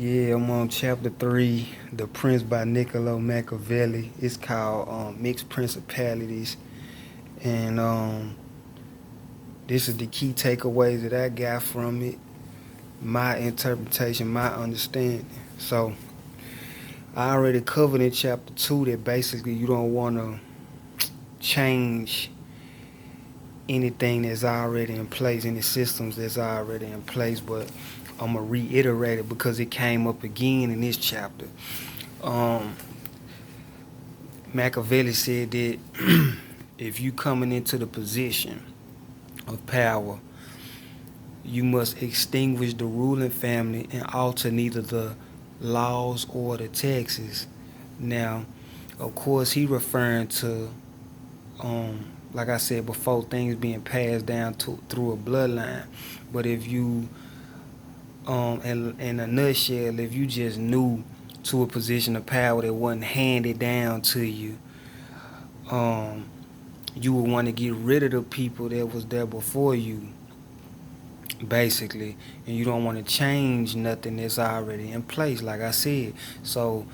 Yeah, I'm on chapter 3, The Prince by Niccolo Machiavelli. It's called Mixed Principalities. And this is the key takeaways that I got from it, my interpretation, my understanding. So, I already covered in chapter 2 that basically you don't want to change anything that's already in place, any systems that's already in place, but I'm going to reiterate it because it came up again in this chapter. Um, Machiavelli said that if you coming into the position of power, you must extinguish the ruling family and alter neither the laws or the taxes. Now, of course, he referring to, like I said before, things being passed down through a bloodline. But if you, in a nutshell, if you just knew to a position of power that wasn't handed down to you, um, you would want to get rid of the people that was there before you, basically, and you don't want to change nothing that's already in place, like I said. So,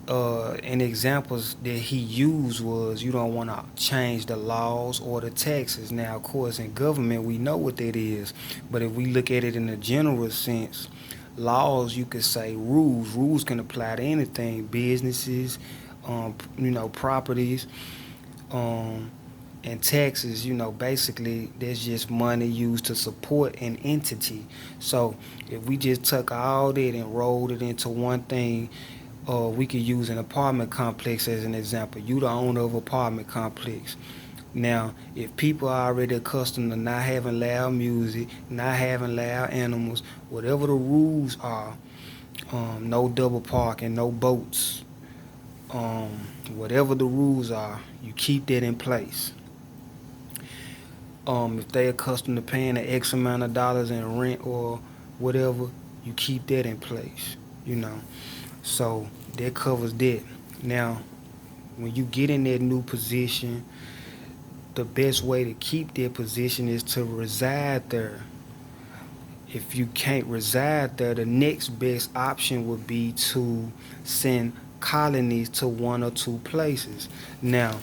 and examples that he used was you don't want to change the laws or the taxes. Now, of course, in government, we know what that is, but if we look at it in a general sense, laws, you could say rules. Rules can apply to anything, businesses, properties. Um, and taxes, basically that's just money used to support an entity. So if we just took all that and rolled it into one thing, we could use an apartment complex as an example. You the owner of an apartment complex. Now, if people are already accustomed to not having loud music, not having loud animals, whatever the rules are, no double parking, no boats, um, whatever the rules are, you keep that in place. If they accustomed to paying an X amount of dollars in rent or whatever, you keep that in place, you know. So that covers that. Now, when you get in that new position, the best way to keep that position is to reside there. If you can't reside there, the next best option would be to send colonies to one or two places. Now,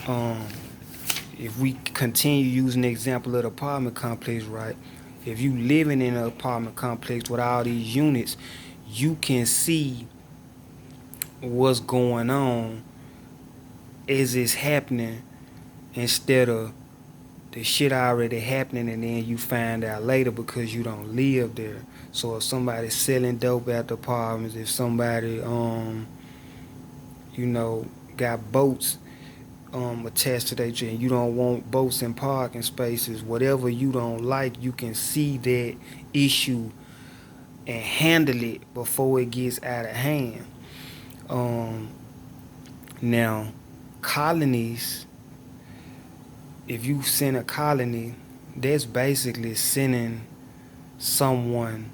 um, if we continue using the example of the apartment complex, right? If you living in an apartment complex with all these units, you can see what's going on as it's happening instead of the shit already happening and then you find out later because you don't live there. So if somebody's selling dope at the apartments, if somebody you know, got boats attached to their tree and you don't want boats and parking spaces, whatever you don't like, you can see that issue and handle it before it gets out of hand. Um, Now, colonies, if you send a colony, that's basically sending someone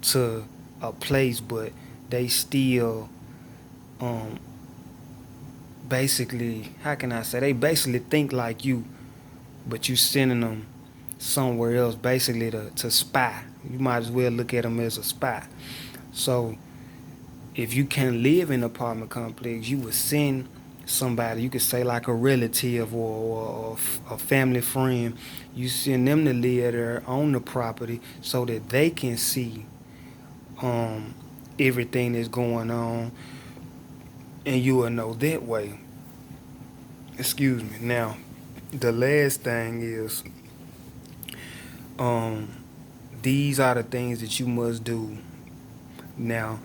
to a place, but they still um, basically, how can I say, they basically think like you, but you sending them somewhere else basically to spy. You might as well look at them as a spy. So if you can live in an apartment complex, you would send somebody, you could say like a relative or a family friend, you send them to live there on the property so that they can see um, everything that's going on and you will know that way. Excuse me. Now, the last thing is um, these are the things that you must do. Now,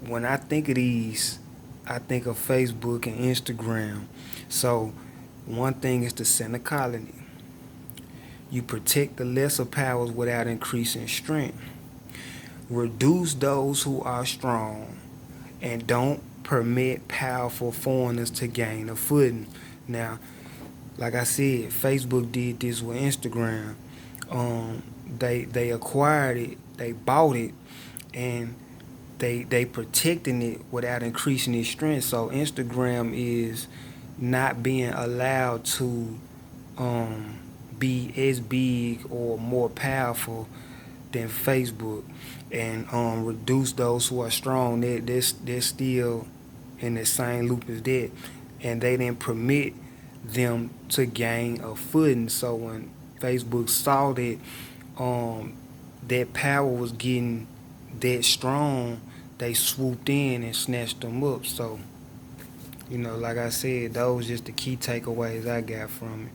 when I think of these, I think of Facebook and Instagram. So, one thing is to send a colony. You protect the lesser powers without increasing strength. Reduce those who are strong, and don't permit powerful foreigners to gain a footing. Now, like I said, Facebook did this with Instagram. They acquired it, they bought it, and they protecting it without increasing its strength. So Instagram is not being allowed to um, be as big or more powerful than Facebook, and reduce those who are strong. They're still in the same loop as that, and they didn't permit them to gain a footing. So when Facebook saw that that power was getting that strong, they swooped in and snatched them up. So, like I said, those just the key takeaways I got from it.